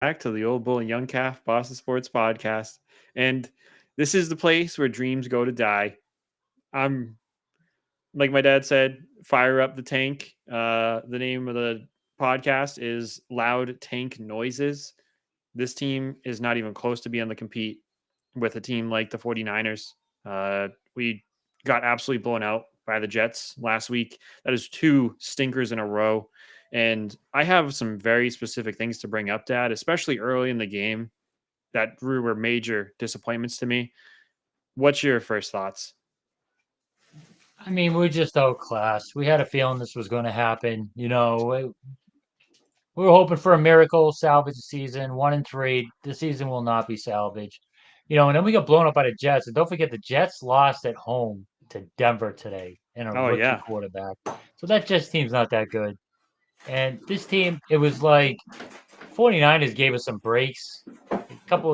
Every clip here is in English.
back to the Old Bull and Young Calf Boston Sports Podcast. And this is the place where dreams go to die. I'm, like my dad said, fire up the tank. The name of the podcast is Loud Tank Noises. This team is not even close to being able to compete with a team like the 49ers. We got absolutely blown out by the Jets last week. That is two stinkers in a row. And I have some very specific things to bring up, Dad, especially early in the game that were major disappointments to me. What's your first thoughts? I mean, we're just outclassed. We had a feeling this was going to happen. We were hoping for a miracle, salvage the season. 1-3. The season will not be salvaged. And then we got blown up by the Jets. And don't forget, the Jets lost at home to Denver today and a Oh, rookie yeah. quarterback. So that Jets team's not that good. And this team, it was like 49ers gave us some breaks.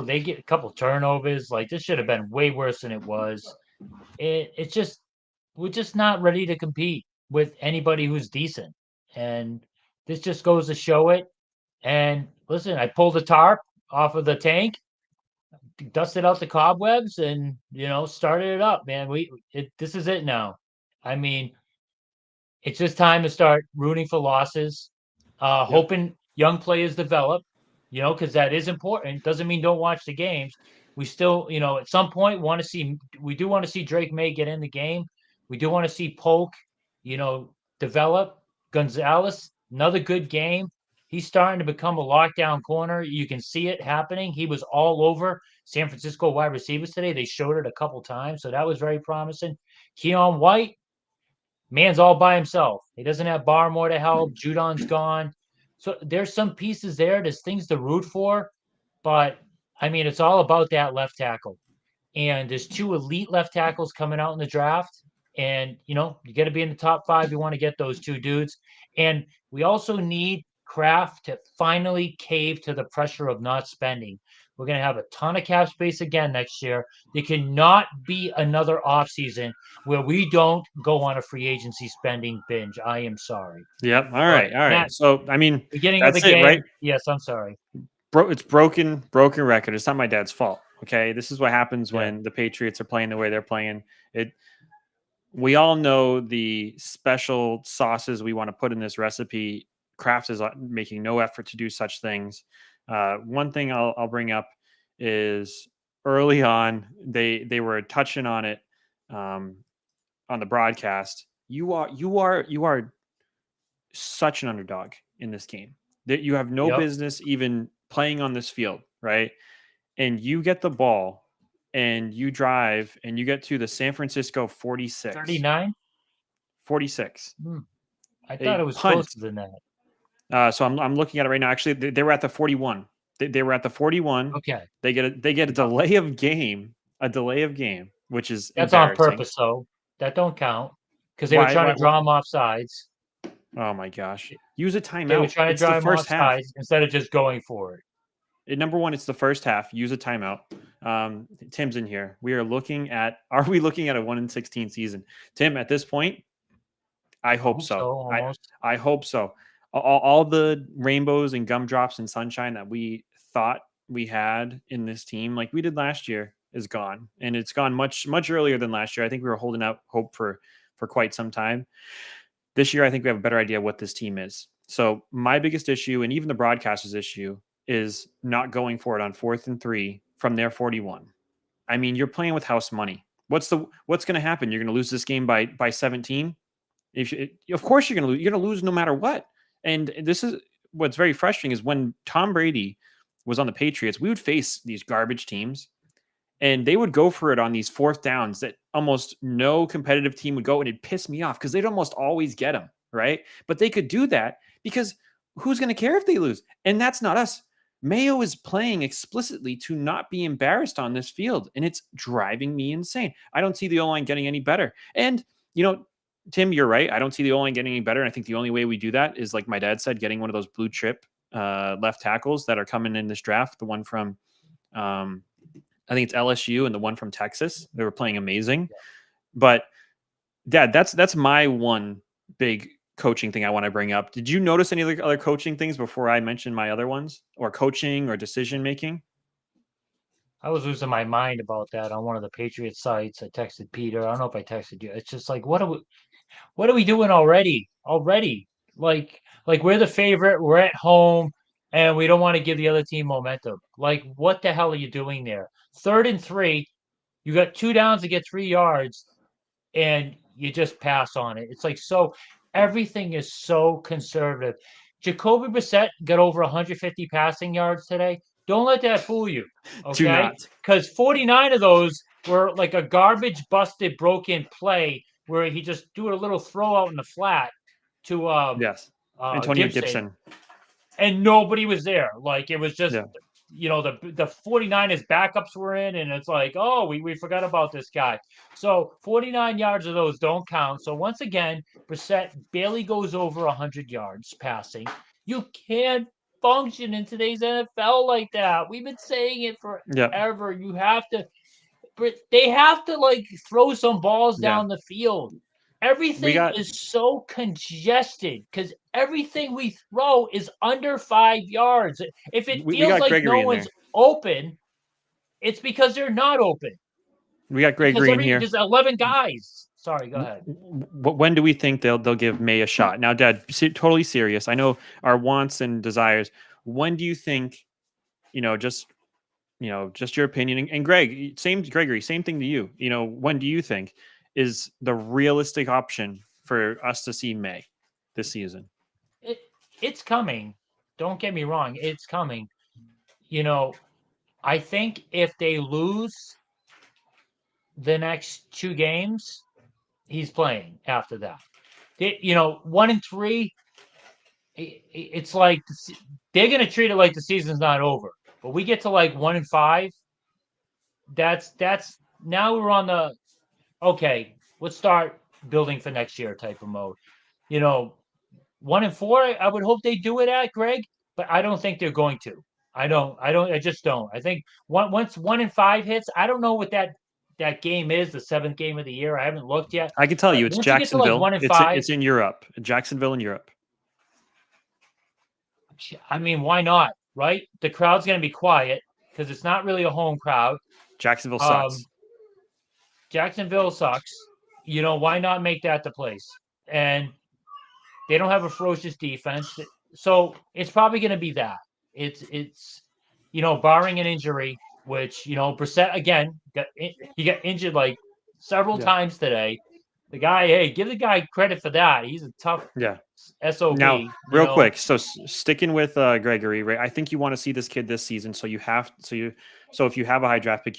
They get a couple turnovers. Like this should have been way worse than it was. It's just we're just not ready to compete with anybody who's decent. And this just goes to show it. And listen, I pulled the tarp off of the tank, dusted out the cobwebs, and started it up, man. This is it now. I mean, it's just time to start rooting for losses, Yep. hoping young players develop, because that is important. Doesn't mean don't watch the games. We still, at some point we do want to see Drake May get in the game. We do want to see Polk, develop. Gonzalez, another good game. He's starting to become a lockdown corner. You can see it happening. He was all over San Francisco wide receivers today. They showed it a couple times, so that was very promising. Keon White, man's all by himself. He doesn't have Barmore to help. Judon's gone. So there's some pieces there. There's things to root for. But I mean, it's all about that left tackle. And there's two elite left tackles coming out in the draft. And, you got to be in the top five. You want to get those two dudes. And we also need Kraft to finally cave to the pressure of not spending. We're going to have a ton of cap space again next year. There cannot be another offseason where we don't go on a free agency spending binge. I am sorry. Yep. All But right. All right. Matt, So, I mean, beginning of the that's it, right? game, yes, I'm sorry. It's broken record. It's not my dad's fault. Okay. This is what happens Yeah. when the Patriots are playing the way they're playing. It, we all know the special sauces we want to put in this recipe. Kraft is making no effort to do such things. One thing I'll bring up is early on they were touching on it um, on the broadcast. You are such an underdog in this game that you have no Yep. business even playing on this field, right? And you get the ball and you drive and you get to the San Francisco 46, 39? 46, Hmm. I thought a it was punt. closer than that. So I'm looking at it right now. Actually, they were at the 41. They were at the 41. Okay. They get a Yep. delay of game, which is That's on embarrassing. purpose, though. That don't count because they were Why? trying Why? to draw him off sides. Oh my gosh! Use a They were timeout. trying to It's the draw him first off half. sides instead of just going for it. Number one, it's the first half. Use a timeout. Tim's in here. We are looking at. Are we looking at a 1-16 season? Tim, at this point, I I hope hope so, so. I almost. I hope so. All the rainbows and gumdrops and sunshine that we thought we had in this team, like we did last year, is gone, and it's gone much earlier than last year. I think we were holding out hope for quite some time. This year, I think we have a better idea what this team is. So my biggest issue, and even the broadcasters' issue, is not going for it on 4th and 3 from their 41. I mean, you're playing with house money. What's going to happen? You're going to lose this game by 17. Of course you're going to lose. You're going to lose no matter what. And this is what's very frustrating is when Tom Brady was on the Patriots, we would face these garbage teams and they would go for it on these fourth downs that almost no competitive team would go, and it'd piss me off because they'd almost always get them, right? But they could do that because who's going to care if they lose? And that's not us. Mayo is playing explicitly to not be embarrassed on this field, and it's driving me insane. I don't see the O-line getting any better. And, you know, Tim, you're right. I don't see the O-line getting any better. And I think the only way we do that is, like my dad said, getting one of those blue chip left tackles that are coming in this draft, the one from um, I think it's LSU and the one from Texas. They were playing amazing. But Dad, that's my one big coaching thing I want to bring up. Did you notice any other coaching things before I mention my other ones, or coaching or decision making? I was losing my mind about that on one of the Patriots sites. I texted Peter. I don't know if I texted you. It's just like, what are we doing already? Already, like we're the favorite. We're at home, and we don't want to give the other team momentum. Like, what the hell are you doing there? 3rd and 3. You got 2 downs to get 3 yards, and you just pass on it. It's like so. Everything is so conservative. Jacoby Brissett got over 150 passing yards today. Don't let that fool you, Do okay? not. Because 49 of those were like a garbage busted broken play where he just do a little throw out in the flat to Yes. Antonio Gibson, Gibson. and nobody was there. Like it was just, Yeah. the 49ers backups were in, and it's like, oh, we forgot about this guy. So 49 yards of those don't count. So once again, Brissett barely goes over 100 yards passing. You can't function in today's NFL like that. We've been saying it Yeah. forever. You have to, they have to like throw some balls Yeah. down the field. We Everything got is so congested because everything we throw is under 5 yards. If it we feels got like no Gregory in one's there. open, it's because they're not open. We got Because Gregory in here. there's 11 guys. Sorry, go ahead. When do we think they'll give May a shot? Now, Dad, totally serious. I know our wants and desires. When do you think? Just just your opinion. And Greg, Gregory, same thing to you. When do you think is the realistic option for us to see May this season? It it's coming. Don't get me wrong, it's coming. You know, I think if they lose the next 2 games, he's playing after that. 1 and 3, it's like they're going to treat it like the season's not over. But we get to like 1 and 5. That's now we're on the okay. Let's start building for next year type of mode. You know, 1 and 4. I would hope they do it at Greg, but I don't think they're going to. I don't. I don't. I just don't. I think once 1 and 5 hits, I don't know what that game is, the 7th game of the year. I haven't looked yet. I can tell But you, it's once you get to like Jacksonville. one and It's five, it's in Europe, Jacksonville in Europe. I mean, why not? Right? The crowd's going to be quiet because it's not really a home crowd. Jacksonville Um, sucks. Jacksonville sucks. Why not make that the place? And they don't have a ferocious defense, so it's probably going to be that. It's barring an injury, which Brissett again he got injured like several Yeah, times today. The guy, hey, give the guy credit for that. He's a tough yeah. sob. Now, real quick, so sticking with Gregory, right? I think you want to see this kid this season, so if you have a high draft pick,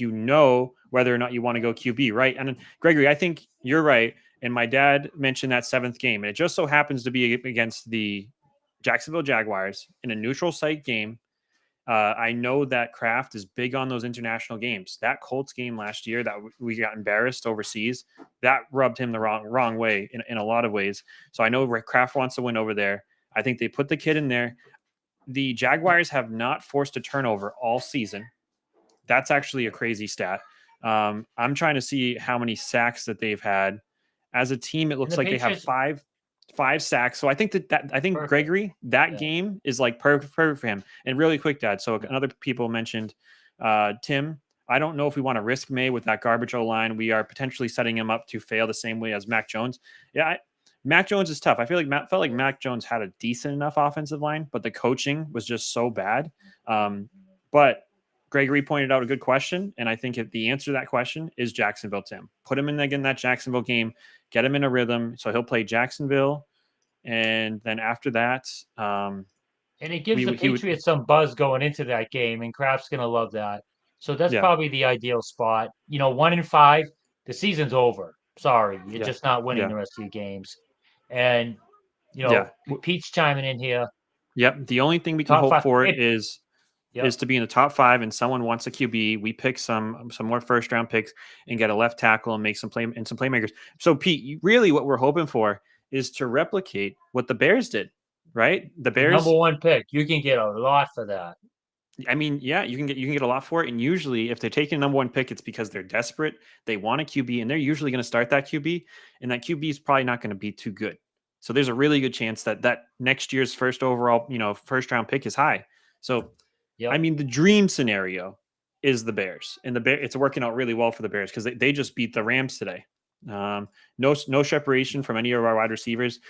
whether or not you want to go QB, right? And then, Gregory, I think you're right. And my dad mentioned that 7th game, and it just so happens to be against the Jacksonville Jaguars in a neutral site game. I know that Kraft is big on those international games. That Colts game last year that we got embarrassed overseas, that rubbed him the wrong way in a lot of ways. So I know Kraft wants to win over there. I think they put the kid in there. The Jaguars have not forced a turnover all season. That's actually a crazy stat. I'm trying to see how many sacks that they've had. As a team, it And looks the like they have Patriots five sacks. So I think that I think perfect. Gregory, that Yeah. game is like perfect for him. And really quick, Dad. So another people mentioned Tim. I don't know if we want to risk May with that garbage O line. We are potentially setting him up to fail the same way as Mac Jones. Yeah, Mac Jones is tough. I felt like Mac Jones had a decent enough offensive line, but the coaching was just so bad. But Gregory pointed out a good question, and I think if the answer to that question is Jacksonville. Tim, put him in again that Jacksonville game, get him in a rhythm. So he'll play Jacksonville, and then after that, And it gives we the he would Patriots some buzz going into that game, and Kraft's going to love that. So that's yeah probably the ideal spot. 1 and 5, the season's over. Sorry, you're yeah just not winning yeah the rest of your games. And yeah Pete's chiming in here. yep. The only thing we can Top hope five. for If is Yep, to be in the top 5 and someone wants a QB. We pick some more first round picks and get a left tackle and make some playmakers. So Pete, really what we're hoping for is to replicate what the Bears did, right? The the number Bears, one pick, you can get a lot for that. I mean, yeah, you can get a lot for it. And usually if they're taking a number 1 pick, it's because they're desperate. They want a QB and they're usually going to start that QB, and that QB is probably not going to be too good. So there's a really good chance that next year's first overall, first round pick is high. So, I Yep. mean, the dream scenario is the Bears, and it's working out really well for the Bears because they just beat the Rams today. No separation from any of our wide receivers.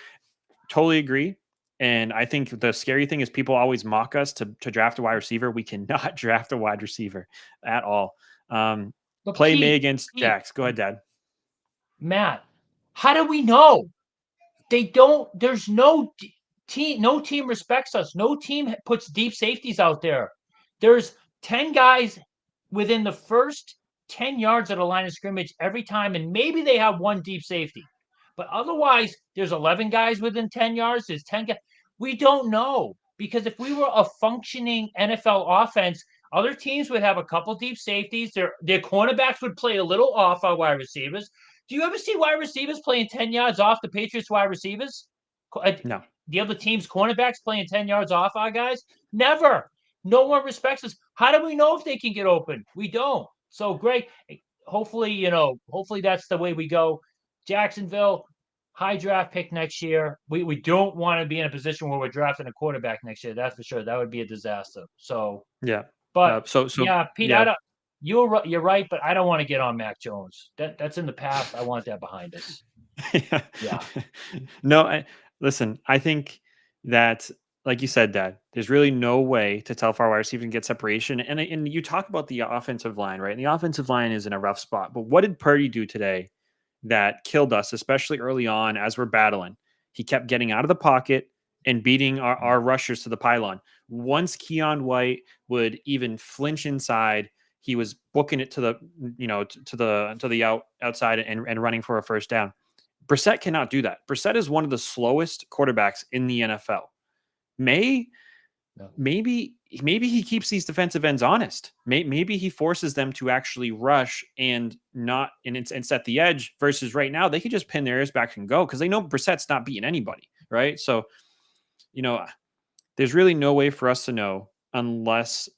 Totally agree. And I think the scary thing is people always mock us to draft a wide receiver. We cannot draft a wide receiver at all. Um, But Play May Pete, against Pete, Jax. Go ahead, Dad. Matt, how do we know? They don't. There's team. No team respects us. No team puts deep safeties out there. There's 10 guys within the first 10 yards of the line of scrimmage every time, and maybe they have one deep safety. But otherwise, there's 11 guys within 10 yards. There's 10 guys. We don't know because if we were a functioning NFL offense, other teams would have a couple deep safeties. Their cornerbacks would play a little off our wide receivers. Do you ever see wide receivers playing 10 yards off the Patriots wide receivers? No. The other team's cornerbacks playing 10 yards off our guys? Never. No one respects us. How do we know if they can get open? We don't. So, Greg, hopefully that's the way we go. Jacksonville, high draft pick next year. We don't want to be in a position where we're drafting a quarterback next year. That's for sure. That would be a disaster. So, Yeah. but So yeah, Pete, I yeah. don't. You're right, but I don't want to get on Mac Jones. That's in the past. I want that behind us. Yeah. No, listen, I think that, like you said, Dad, there's really no way to tell if our wide receiver can get separation. And you talk about the offensive line, right? And the offensive line is in a rough spot. But what did Purdy do today that killed us, especially early on as we're battling? He kept getting out of the pocket and beating our rushers to the pylon. Once Keon White would even flinch inside, he was booking it to the outside and running for a first down. Brissett cannot do that. Brissett is one of the slowest quarterbacks in the NFL. Maybe he keeps these defensive ends honest. Maybe he forces them to actually rush and set the edge. Versus right now, they could just pin their ears back and go because they know Brissett's not beating anybody, right? So, there's really no way for us to know unless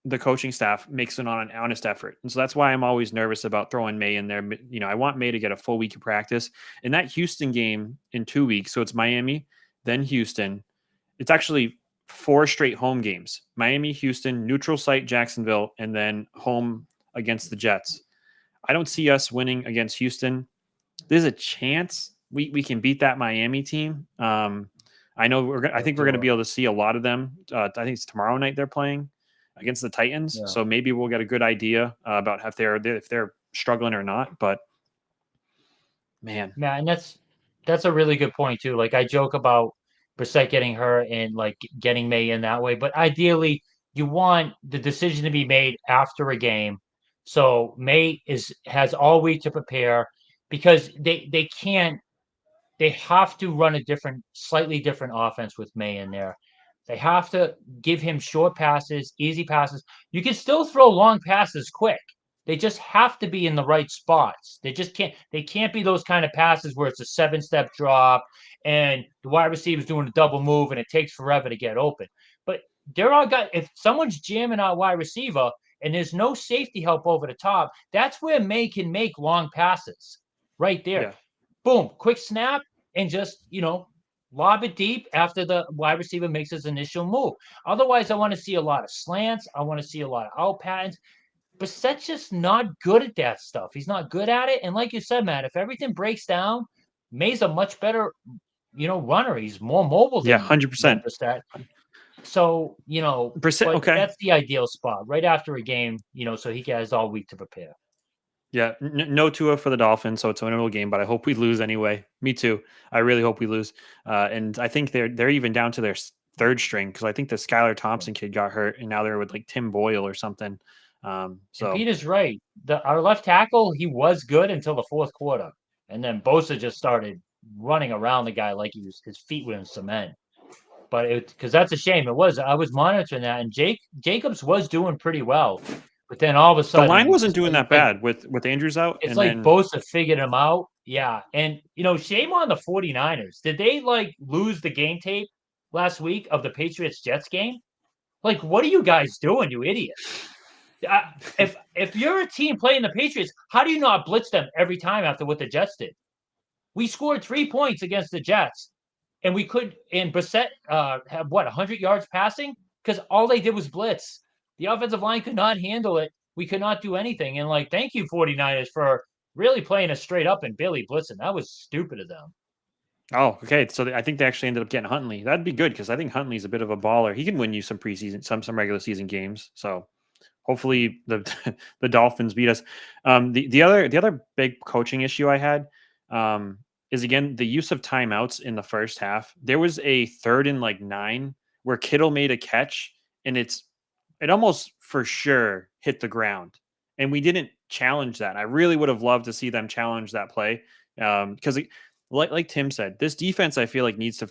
the coaching staff makes an honest effort. And so that's why I'm always nervous about throwing May in there. I want May to get a full week of practice. In that Houston game in 2 weeks, so it's Miami, then Houston. It's actually 4 straight home games. Miami, Houston, neutral site Jacksonville, and then home against the Jets. I don't see us winning against Houston. There's a chance we can beat that Miami team. I know I think we're going to be able to see a lot of them. I think it's tomorrow night they're playing against the Titans. Yeah. So maybe we'll get a good idea about if they're struggling or not. But man, And that's a really good point too. Like I joke about Brissett getting hurt and like getting May in that way, but ideally you want the decision to be made after a game. So May has all week to prepare because they have to run a slightly different offense with May in there. They have to give him short passes, easy passes. You can still throw long passes quick. They just have to be in the right spots. They can't be those kind of passes where it's a 7-step drop and the wide receiver's doing a double move and it takes forever to get open. But there are guys, if someone's jamming our wide receiver and there's no safety help over the top, that's where May can make long passes. Right there. yeah, Boom, quick snap and just, lob it deep after the wide receiver makes his initial move. Otherwise, I want to see a lot of slants. I want to see a lot of out patterns. Brissett's just not good at that stuff. He's not good at it. And like you said, Matt, if everything breaks down, May's a much better, runner. He's more mobile yeah, than 100%. Brissett. So, Brissett, but okay. that's the ideal spot right after a game, so he has all week to prepare. Yeah, no Tua for the Dolphins, so it's a winnable game. But I hope we lose anyway. Me too. I really hope we lose. And I think they're even down to their third string because I think the Skylar Thompson kid got hurt, and now they're with like Tim Boyle or something. And So, Pete is right. Our left tackle, he was good until the fourth quarter, and then Bosa just started running around the guy like his feet were in cement. But because that's a shame. I was monitoring that, and Jacobs was doing pretty well, but then all of a the sudden, line wasn't doing that bad with Andrews out, it's and like then Bosa figured him out. Yeah, and shame on the 49ers. Did they like lose the game tape last week of the Patriots Jets game? Like, what are you guys doing, you idiots? If you're a team playing the Patriots, how do you not blitz them every time after what the Jets did? We scored 3 points against the Jets, and we could. And Brissett have what 100 yards passing because all they did was blitz. The offensive line could not handle it. We could not do anything. And like, thank you 49ers for really playing us straight up and Billy blitzing. That was stupid of them. Oh, okay. So I think they actually ended up getting Huntley. That'd be good because I think Huntley's a bit of a baller. He can win you some preseason, some regular season games. So hopefully the the Dolphins beat us. The other big coaching issue I had is again the use of timeouts in the first half. There was a 3rd and 9 where Kittle made a catch and it almost for sure hit the ground, and we didn't challenge that. I really would have loved to see them challenge that play because. Like Tim said, this defense I feel like needs to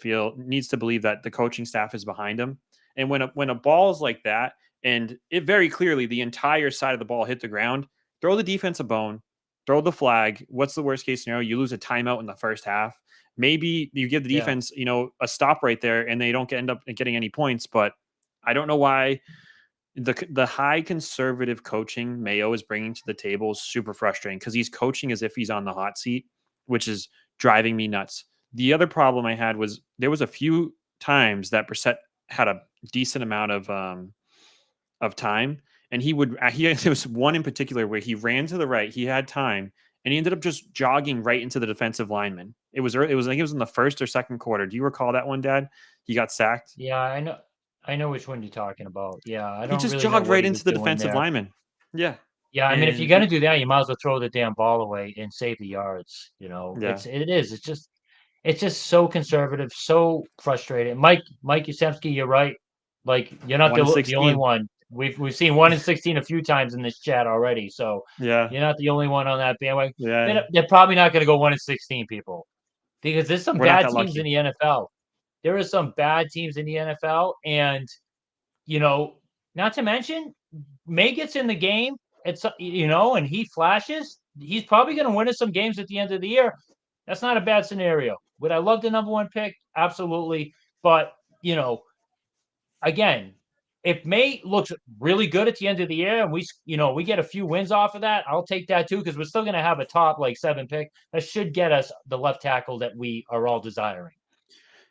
believe that the coaching staff is behind them. And when a ball is like that, and it very clearly the entire side of the ball hit the ground, throw the defense a bone, throw the flag. What's the worst case scenario? You lose a timeout in the first half. Maybe you give the Yeah, defense, a stop right there, and they don't end up getting any points. But I don't know why the high conservative coaching Mayo is bringing to the table is super frustrating because he's coaching as if he's on the hot seat, which is driving me nuts. The other problem I had was there was a few times that Brissett had a decent amount of time, and there was one in particular where he ran to the right, he had time, and he ended up just jogging right into the defensive lineman. It was I think it was in the first or second quarter. Do you recall that one, Dad? He got sacked. yeah, I know. I know which one you're talking about. Yeah, I He don't just really know jogged what right he was into the doing defensive there. lineman. Yeah, Yeah, I mean, if you're and gonna do that, you might as well throw the damn ball away and save the yards. yeah, It is. It's just so conservative, so frustrating. Mike Yastrzemski, you're right. Like you're not one and the only 16. one. We've seen 1-16 a few times in this chat already. So Yeah, you're not the only one on that bandwagon. yeah, They're probably not going to go 1-16, people, because there's some we're not bad that teams in lucky. the NFL. There are some bad teams in the NFL, and you know, not to mention May gets in the game. And he flashes. He's probably going to win us some games at the end of the year. That's not a bad scenario. Would I love the number one pick? Absolutely. But, you know, again, if May looks really good at the end of the year and we get a few wins off of that, I'll take that too, because we're still going to have a top like 7 pick. That should get us the left tackle that we are all desiring.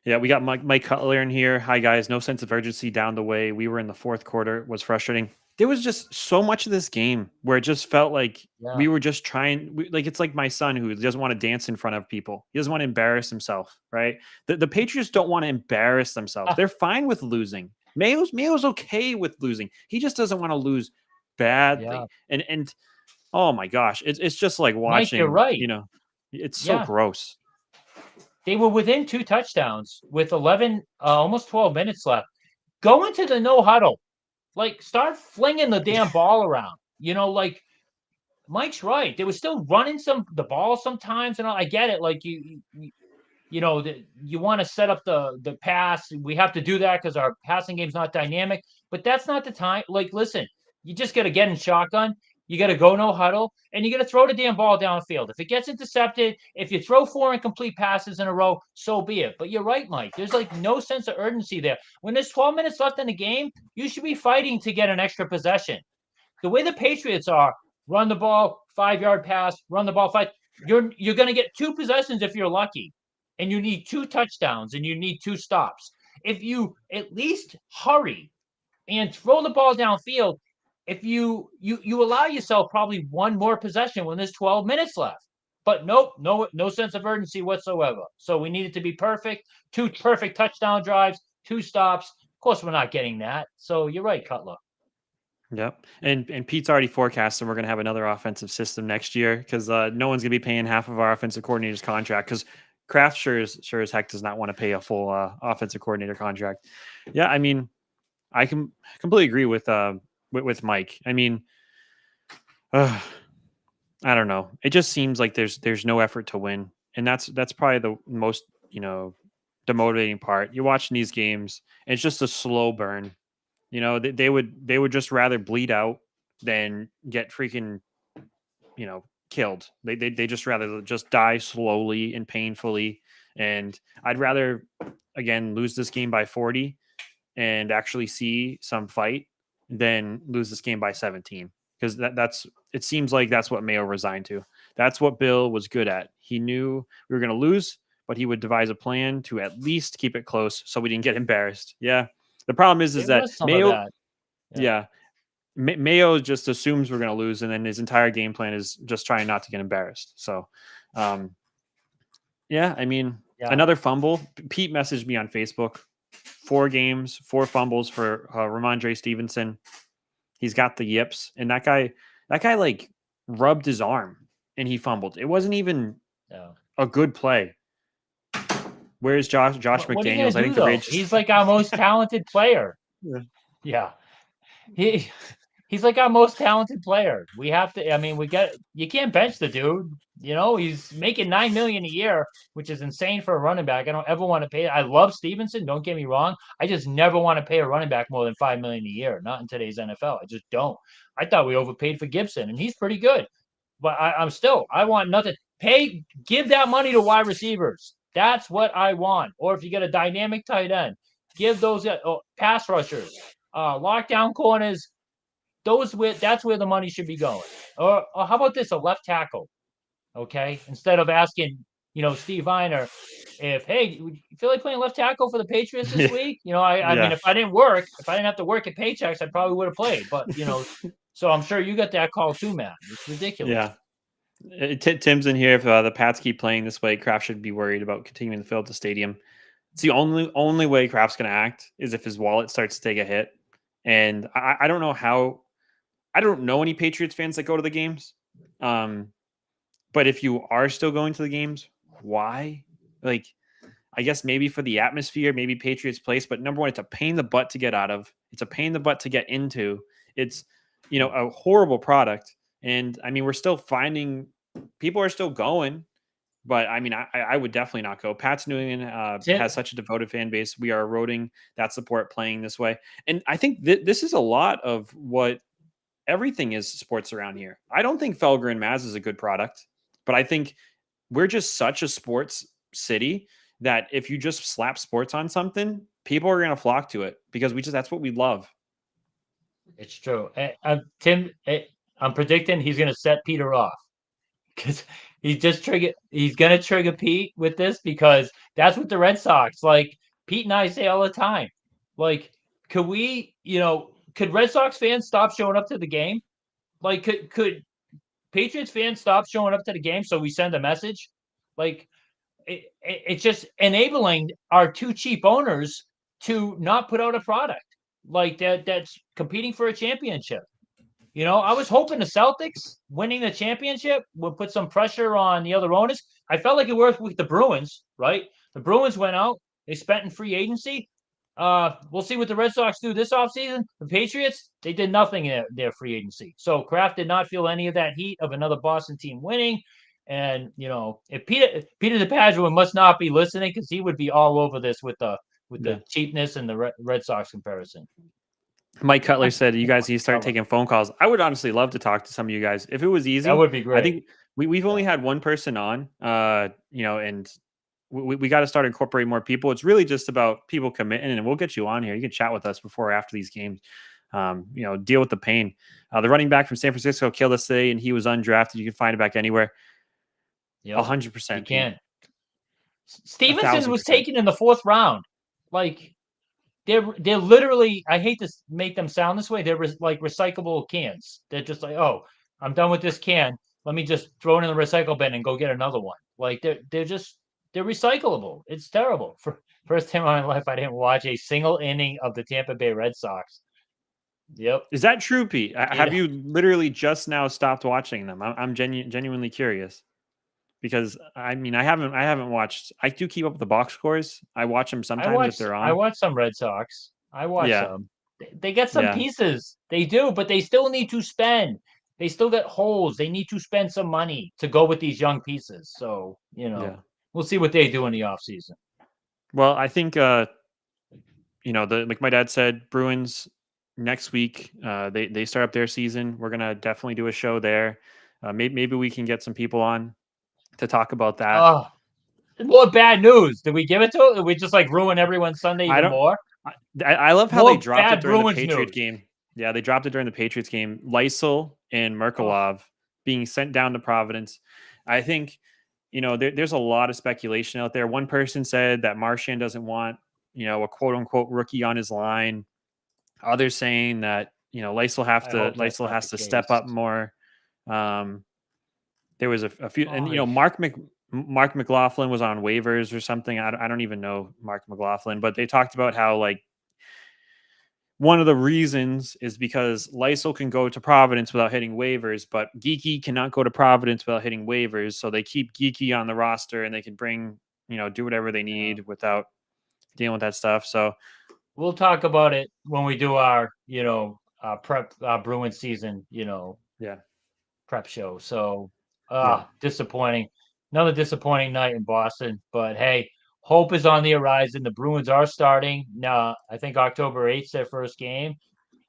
Yeah, we got Mike Cutler in here. Hi guys, no sense of urgency down the way. We were in the fourth quarter. It was frustrating. There was just so much of this game where it just felt like Yeah. we were just like it's like my son who doesn't want to dance in front of people. He doesn't want to embarrass himself, right? The Patriots don't want to embarrass themselves. They're fine with losing. Mayo's okay with losing. He just doesn't want to lose Yeah. badly. And oh my gosh, it's just like Mike, you're watching. right. It's so Yeah. gross. They were within 2 touchdowns with 11, almost 12 minutes left. Go into the no huddle. Like, start flinging the damn ball around. Like Mike's right. They were still running the ball sometimes, and I get it. Like you want to set up the pass. We have to do that because our passing game's not dynamic. But that's not the time. Like, listen, you just got to get in shotgun. You got to go no huddle, and you got to throw the damn ball downfield. If it gets intercepted, if you throw 4 incomplete passes in a row, so be it. But you're right, Mike. There's like no sense of urgency there. When there's 12 minutes left in the game, you should be fighting to get an extra possession. The way the Patriots are, run the ball, 5-yard pass, run the ball, five. You're going to get 2 possessions if you're lucky, and you need 2 touchdowns and you need 2 stops. If you at least hurry and throw the ball downfield, if you allow yourself probably one more possession when there's 12 minutes left. But nope, no sense of urgency whatsoever. So we need it to be perfect. 2 perfect touchdown drives, 2 stops. Of course, we're not getting that. So you're right, Cutler. Yep. And Pete's already forecasting we're going to have another offensive system next year because no one's going to be paying half of our offensive coordinator's contract because Kraft sure as heck does not want to pay a full offensive coordinator contract. Yeah, I mean, I can completely agree with Mike. I mean, uh, I don't know. It just seems like there's no effort to win, and that's probably the most demotivating part. You're watching these games, and it's just a slow burn. They would just rather bleed out than get freaking killed. They just rather just die slowly and painfully. And I'd rather again lose this game by 40 and actually see some fight than lose this game by 17 because that's it seems like that's what Mayo resigned to. That's what Bill was good at. He knew we were going to lose, but he would devise a plan to at least keep it close so we didn't get embarrassed. Yeah. The problem is There that was some of that. Yeah. Yeah, Mayo just assumes we're going to lose, and then his entire game plan is just trying not to get embarrassed. So, um, yeah, I mean, Yeah. another fumble. Pete messaged me on Facebook. 4 games, 4 fumbles for Ramondre Stevenson. He's got the yips, and that guy like rubbed his arm and he fumbled. It wasn't even Yeah. a good play. Where's Josh What are you gonna McDaniels? I do think the though? rage. He's like our most talented player. Yeah. Yeah. He he's like our most talented player. We have to. I mean, you can't bench the dude. He's making 9 million a year, which is insane for a running back. I don't ever want to pay. I love Stevenson. Don't get me wrong. I just never want to pay a running back more than 5 million a year. Not in today's NFL. I just don't. I thought we overpaid for Gibson, and he's pretty good. But I want nothing. Give that money to wide receivers. That's what I want. Or if you get a dynamic tight end, give those pass rushers, lockdown corners. That's where the money should be going. Or how about this? A left tackle, okay? Instead of asking, Steve Viner, hey, would you feel like playing left tackle for the Patriots this week? I mean, Yeah. if I didn't have to work at Paychecks, I probably would have played. But so I'm sure you got that call too, man. It's ridiculous. Yeah. Tim's in here. If the Pats keep playing this way, Kraft should be worried about continuing to fill up the stadium. It's the only way Kraft's going to act is if his wallet starts to take a hit. And I don't know how. I don't know any Patriots fans that go to the games. But if you are still going to the games, why? Like, I guess maybe for the atmosphere, maybe Patriots place. But number one, it's a pain in the butt to get out of. It's a pain in the butt to get into. It's a horrible product. And I mean, we're still finding people are still going. But I mean, I would definitely not go. Pat's New England Tim, has such a devoted fan base. We are eroding that support playing this way. And I think this is a lot of what everything is sports around here. I don't think Felger and Maz is a good product, but I think we're just such a sports city that if you just slap sports on something, people are going to flock to it because that's what we love. it's true. Tim, I'm predicting he's going to set Peter off because he's going to trigger Pete with this because that's what the Red Sox like. Pete and I say all the time, like, could Red Sox fans stop showing up to the game? Like, could Patriots fans stop showing up to the game so we send a message? Like, it's just enabling our two cheap owners to not put out a product like that's competing for a championship. I was hoping the Celtics winning the championship would put some pressure on the other owners. I felt like it worked with the Bruins, right? The Bruins went out, they spent in free agency. We'll see what the Red Sox do this offseason. The Patriots, they did nothing in their free agency. So Kraft did not feel any of that heat of another Boston team winning. And if Peter DePadua must not be listening because he would be all over this with the Yeah. cheapness and the Red Sox comparison. Mike Cutler said, "You guys Mike need to start Cutler. taking phone calls." I would honestly love to talk to some of you guys if it was That easy. would be I great. think we've only had one person on, and we got to start incorporating more people. It's really just about people committing, and we'll get you on here. You can chat with us before or after these games. Deal with the pain. The running back from San Francisco killed us today, and he was undrafted. You can find it back anywhere. Yep, you 100%, Pete. can. Stevenson was 1,000%. taken in the 4th round. Like they're literally. I hate to make them sound this way. They're like recyclable cans. They're just like, oh, I'm done with this can. Let me just throw it in the recycle bin and go get another one. Like they're recyclable. It's terrible. For first time in my life, I didn't watch a single inning of the Tampa Bay Red Sox. Yep. Is that true, Pete? Have Yeah. you literally just now stopped watching them? I'm genuinely curious because I mean I haven't watched. I do keep up with the box scores. I watch them sometimes if they're I on. watch some Red Sox. I watch Yeah, some. They get some yeah, pieces. They do, but they still need to spend. They still get holes. They need to spend some money to go with these young pieces. So, yeah. we'll see what they do in the offseason. Well, I think the like my dad said, Bruins next week. They start up their season. We're gonna definitely do a show there. Maybe we can get some people on to talk about that. Oh, more bad news. Did we give it to it? Did we just like ruin everyone's Sunday I even don't. more? I love how they More dropped it bad during the Bruins Patriot news. game. Yeah, they dropped it during the Patriots game. Lysol and Oh, Merkulov being sent down to Providence. I think, there's a lot of speculation out there. One person said that Marchand doesn't want, a quote unquote rookie on his line. Others saying that, I hope that's Lysel not has the to step up case. more. There was a few, and Boy, Mark McLaughlin was on waivers or something. I don't even know Mark McLaughlin, but they talked about how like one of the reasons is because Lysel can go to Providence without hitting waivers, but Geeky cannot go to Providence without hitting waivers. So they keep Geeky on the roster and they can bring, do whatever they yeah. need without dealing with that stuff. So We'll talk about it when we do our, prep Bruin season, yeah, prep show. So, yeah. disappointing. Another disappointing night in Boston. But hey, hope is on the horizon. The Bruins are starting. I think October 8th is their first game,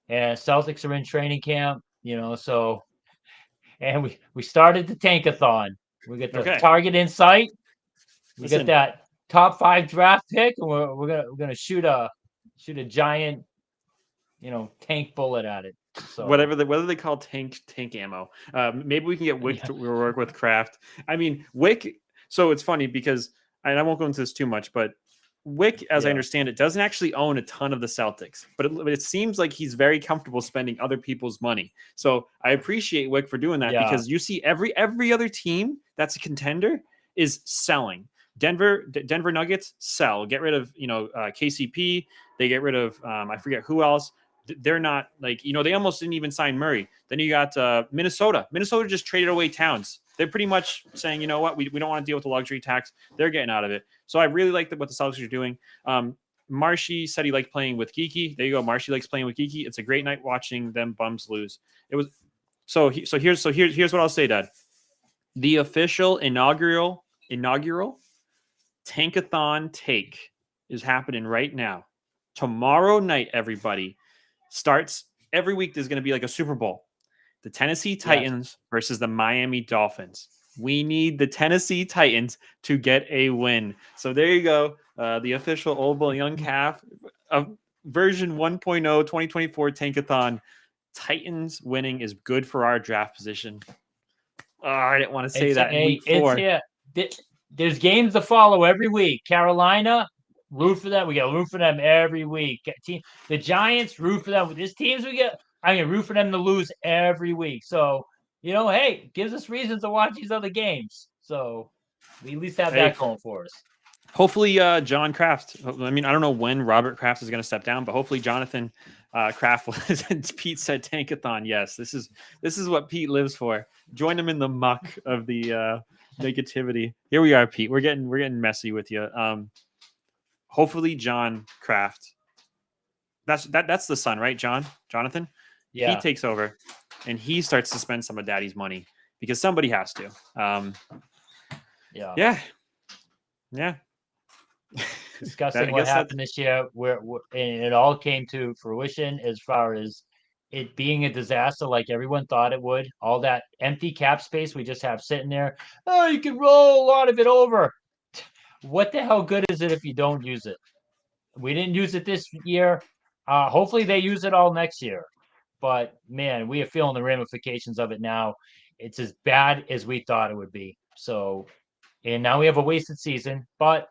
and Celtics are in training camp. So and we started the tankathon. We get the Okay. target in sight. We get Listen, that top 5 draft pick, and we're gonna shoot a giant tank bullet at it. So whether they call tank ammo. Maybe we can get Wick yeah, to work with Kraft. I mean, Wick. So it's funny because I won't go into this too much, but Wick, as I yeah, understand it, doesn't actually own a ton of the Celtics, but it seems like he's very comfortable spending other people's money. So I appreciate Wick for doing that yeah. because you see every other team that's a contender is selling. Denver Nuggets sell, get rid of KCP. They get rid of I forget who else. They're not like they almost didn't even sign Murray. Then you got Minnesota. Minnesota just traded away Towns. They're pretty much saying, you know what, we don't want to deal with the luxury tax. They're getting out of it. So I really like what the Celtics are doing. Marshy said he liked playing with Geeky. There you go. Marshy likes playing with Geeky. It's a great night watching them bums lose. It was here's what I'll say, Dad. The official inaugural Tankathon take is happening right now. Tomorrow night, everybody starts every week. There's going to be like a Super Bowl. The Tennessee Yes. Titans versus the Miami Dolphins. We need the Tennessee Titans to get a win. So there you go. The official Old Bull Young Calf of version 1.0 2024 Tankathon. Titans winning is good for our draft position. Oh, I didn't want to say that in week It's 4. here. There's games to follow every week. Carolina, root for them. We got to root for them every week. The Giants, root for them. There's teams I mean, root for them to lose every week. So, hey, gives us reasons to watch these other games. So we at least have Hey, that going for us. hopefully John Kraft. I mean, I don't know when Robert Kraft is going to step down, but hopefully Jonathan Kraft was. And Pete said Tankathon. Yes, this is what Pete lives for. Join him in the muck of the negativity. Here we are, Pete. We're getting messy with you. Hopefully John Kraft. That's the son, right? Jonathan. He Yeah, takes over, and he starts to spend some of Daddy's money because somebody has to. yeah. Yeah, yeah. Discussing I what guess that's happened this year, and it all came to fruition as far as it being a disaster, like everyone thought it would. All that empty cap space we just have sitting there. Oh, you can roll a lot of it over. What the hell good is it if you don't use it? We didn't use it this year. Hopefully they use it all next year. But man, we are feeling the ramifications of it now. It's as bad as we thought it would be. So, and now we have a wasted season. But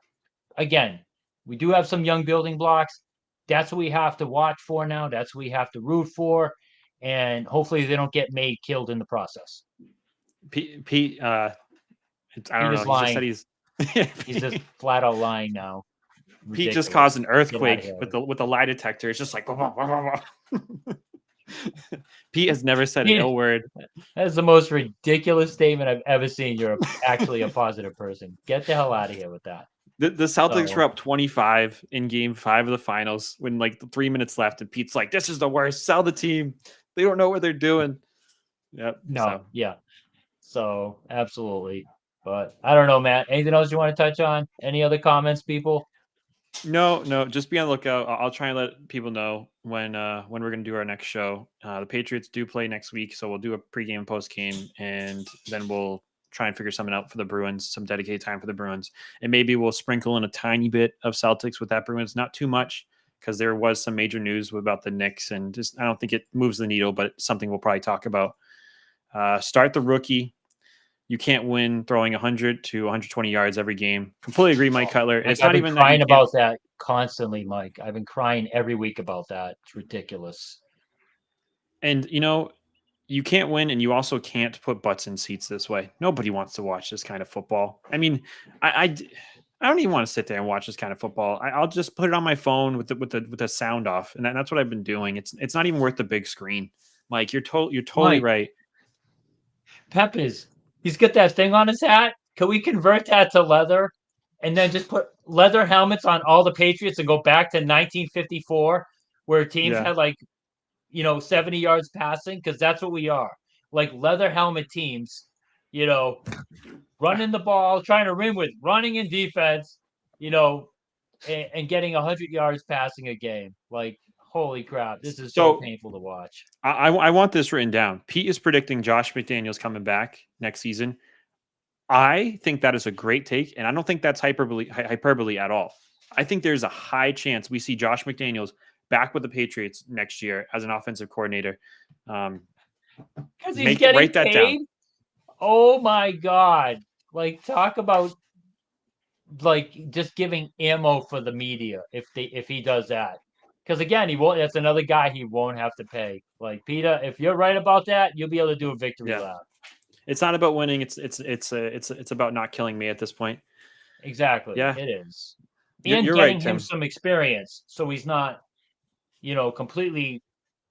again, we do have some young building blocks. That's what we have to watch for now. That's what we have to root for. And hopefully they don't get made killed in the process. Pete. I Pete don't know. is He just said lying. he's. He's just flat out lying now. Pete just caused Ridiculous. an Get out of earthquake here. with the lie detector. It's just like. Pete has never said an Pete, ill word. that's the most ridiculous statement I've ever seen. You're actually a positive person. Get the hell out of here with that. The Celtics were So up 25 in Game 5 of the finals when like 3 minutes left, and Pete's like, "This is the worst. Sell the team. They don't know what they're doing." Yep. no, So yeah. So absolutely. But I don't know, Matt. Anything else you want to touch on? Any other comments, people? no, just be on the lookout. I'll try and let people know when we're gonna do our next show. The Patriots do play next week, so we'll do a pregame, postgame, and then we'll try and figure something out for the Bruins, some dedicated time for the Bruins, and maybe we'll sprinkle in a tiny bit of Celtics with that Bruins, not too much, because there was some major news about the Knicks, and just I don't think it moves the needle, but it's something we'll probably talk about. Start the rookie. You can't win throwing 100 to 120 yards every game. Completely agree, Mike Cutler. Mike, It's I've not been even that you crying can't. about that constantly, Mike. I've been crying every week about that. It's ridiculous. And you can't win, and you also can't put butts in seats this way. Nobody wants to watch this kind of football. I mean, I don't even want to sit there and watch this kind of football. I'll just put it on my phone with the sound off, and that's what I've been doing. It's not even worth the big screen. Mike, you're totally Mike, right. He's got that thing on his hat. Can we convert that to leather and then just put leather helmets on all the Patriots and go back to 1954 where teams Yeah. had 70 yards passing? Because that's what we are. Like leather helmet teams, you know, running the ball, trying to win with running in defense, you know, and getting 100 yards passing a game. Like, holy crap, this is so So painful to watch. I want this written down. Pete is predicting Josh McDaniels coming back next season. I think that is a great take, and I don't think that's hyperbole at all. I think there's a high chance we see Josh McDaniels back with the Patriots next year as an offensive coordinator. Um, Because he's getting write that down. paid. Oh my god. Like talk about just giving ammo for the media if he does that. Because again, he won't that's another guy he won't have to pay. Like Peter, if you're right about that, you'll be able to do a victory Yeah, lap. it's not about winning. It's about not killing me at this point. Exactly. Yeah, It is. And you're right, getting him Tim. some experience so he's not, completely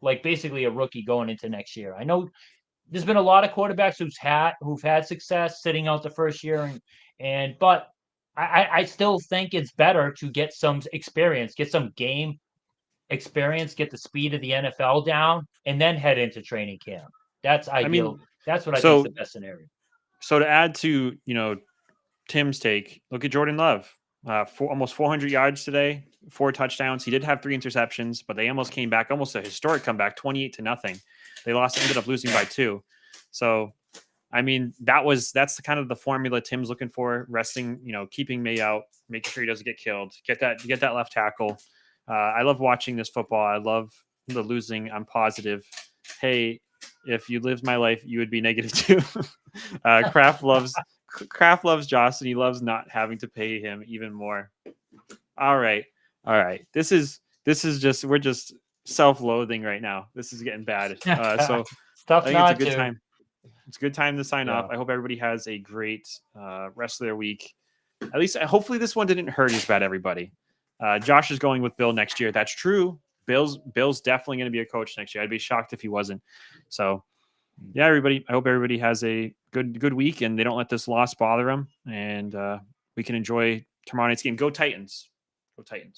like basically a rookie going into next year. I know there's been a lot of quarterbacks who've had success sitting out the first year but I still think it's better to get some experience, get some game experience, get the speed of the NFL down, and then head into training camp. That's I ideal. mean, That's what I think is the so best scenario. so to add to Tim's take, look at Jordan Love. Almost 400 yards today, 4 touchdowns. He did have 3 interceptions, but they almost came back, almost a historic comeback, 28-0. They ended up losing by 2. So, I mean, that's the kind of the formula Tim's looking for. Resting, keeping May out, making sure he doesn't get killed. Get that left tackle. I love watching this football. I love the losing. I'm positive. Hey, if you lived my life, you would be negative too. Kraft loves Joss, and he loves not having to pay him even more. All right, all right. This is just we're just self-loathing right now. This is getting bad. So It's tough I think it's a not good to. time. It's a good time to sign off. Yeah. I hope everybody has a great rest of their week. At least, hopefully, this one didn't hurt as bad. Everybody. Josh is going with Bill next year. That's true. Bill's definitely going to be a coach next year. I'd be shocked if he wasn't. So yeah, everybody. I hope everybody has a good week, and they don't let this loss bother them, and we can enjoy tomorrow night's game. Go Titans! Go Titans!